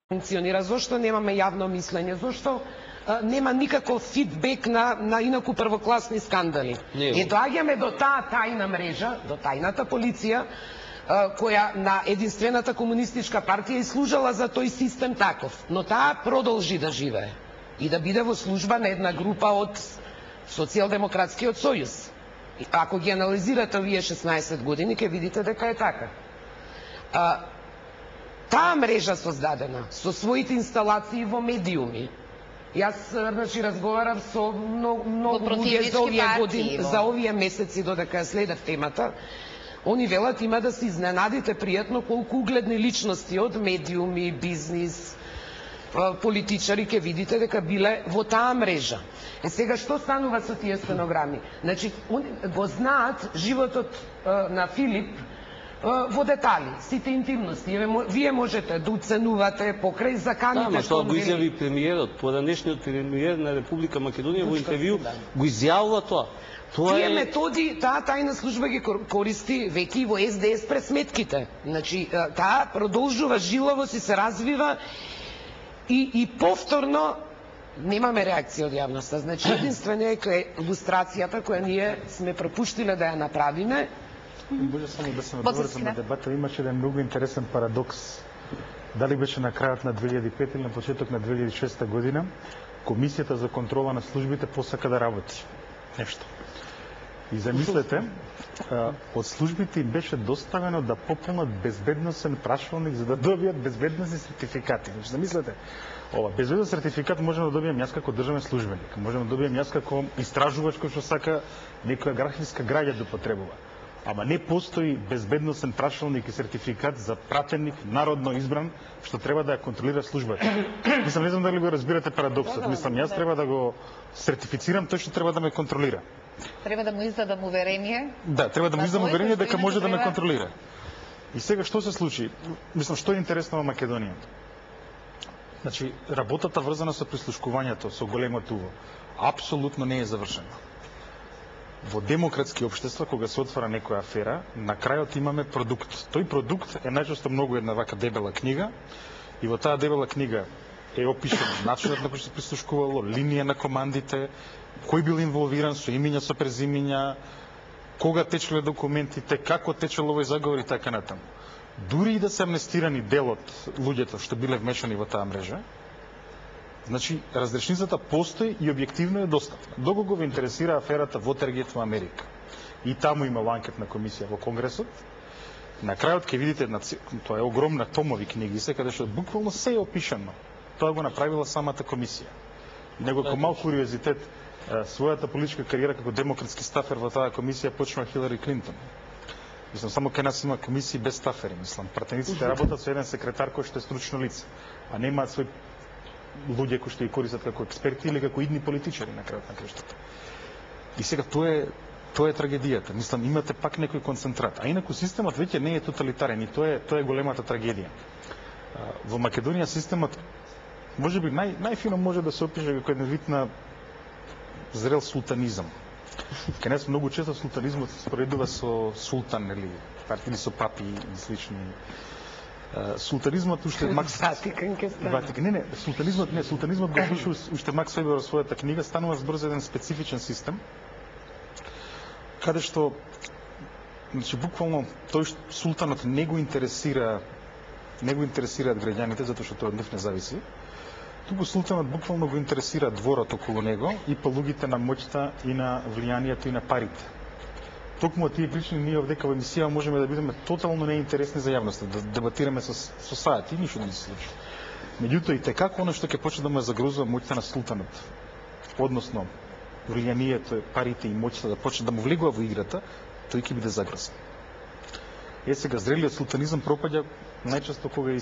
функционира, зошто немаме јавно мислење, зошто нема никаков фидбек на инаку првокласни скандали. Доаѓаме до таа тајна мрежа, до тајната полиција, која на единствената комунистичка партија служала за тој систем таков, но таа продолжи да живее и да биде во служба на една група од Социјалдемократскиот сојуз. Ако ги анализирате овие 16 години, ќе видите дека е така. Таа мрежа создадена со своите инсталации во медиуми. Јас разговарав со многу луѓе за овие години, за овие месеци додека следев темата. Они велат има да се изненадите пријатно колку угледни личности од медиуми, бизнис, политичари ќе видите дека биле во таа мрежа. Сега што станува со тие стенограми? Значи го знаат животот на Филип во детали, сите интимности. Вие можете да оценувате покрај заканите. Да, што го изјави премиерот, поранешниот премиер на Република Македонија во интервју го изјавува тоа. Тие методи, таа тајна служба ги користи веќе и во СДС пресметките. Значи, таа продолжува жилово си се развива и повторно немаме реакција од јавноста. Значи, единствено е лустрацијата која ние сме пропуштиле да ја направиме. Може само да се надоврзам на дебата, имаше еден многу интересен парадокс. Дали беше на крајот на 2005 или на почеток на 2006 година, Комисијата за контрола на службите посака да работи нешто. И замислете, од службите им беше доставено да пополнат безбедносен прашалник за да добијат безбедносни сертификати. Значи, замислете, безбедносен сертификат можеме да добијам јас како државен службеник, можеме да добијам јас како истражувач кој што сака некоја архивска граѓа да употребува. Ама не постои безбедносен прашалник и сертификат за пратеник, народно избран, што треба да ја контролира службата. Мислам, не знам дали го разбирате парадоксот. Мислам, јас треба да го сертифицирам тој што треба да ме контролира. Треба да му издадам уверение. Да, треба да му издадам уверение дека може да ме контролира. И сега што се случи? Мислам, што е интересно во Македонија? Значи, работата врзана со прислушкувањето, со големото уво, апсолутно не е завршена. Во демократски општества, кога се отвара некоја афера, на крајот имаме продукт. Тој продукт е најчесто многу една вака дебела книга и во таа дебела книга е опишен начинот на кој се прислушкувало, линија на командите, кој бил инволвиран со имиња, со презимиња, кога течеле документите, како течело овој заговор и така натаму. Дури и да се амнестирани дел од луѓето што биле вмешани во таа мрежа, значи, разрешницата постои и објективно е достапна. Доколку ве интересира аферата Вотергейт во Америка и таму имало анкетна комисија во Конгресот, на крајот ќе видите, тоа е огромна томови книги, каде што буквално се е опишано. Тоа го направила самата комисија. Него како мал куриозитет, својата политичка кариера како демократски стафер во таа комисија почнува Хилари Клинтон. Мислам, само кај нас има комисии без стафери. Мислам, пратениците работат со еден секретар кој што е стручно лице, а немаат свој луѓе кои што ги користат како експерти или како идни политичари на крајот на краштата. И сега тоа е трагедијата. Мислам, имате пак некој концентрат. А инаку системот веќе не е тоталитарен и тоа е големата трагедија. Во Македонија системот можеби најфино може да се опише како еден вид на зрел султанизам. Кај нас многу често султанизмот се споредува со султан или со папи и слични. Султанизмот уште Макс Ватикан султанизмот го пише уште Макс Вебер во својата книга, станува збор за еден специфичен систем каде што значи буквално тој султанот не го интересираат граѓаните затоа што тоа од нив не зависи. Туку султанот буквално го интересира дворот околу него и полугите на моќта и на влијанието и на парите. Токму од тие причини ние овдека во емисија можеме да бидеме тотално неинтересни за јавноста, да дебатираме со саат и ништо не се случи. Меѓутоа и како оно што ќе почне да му загрозува моќта на султанот, односно влијанието, парите и моќта да почне да му влегува во играта, тој ќе биде загрозен. Сега зрелиот султанизам пропаѓа најчесто кога е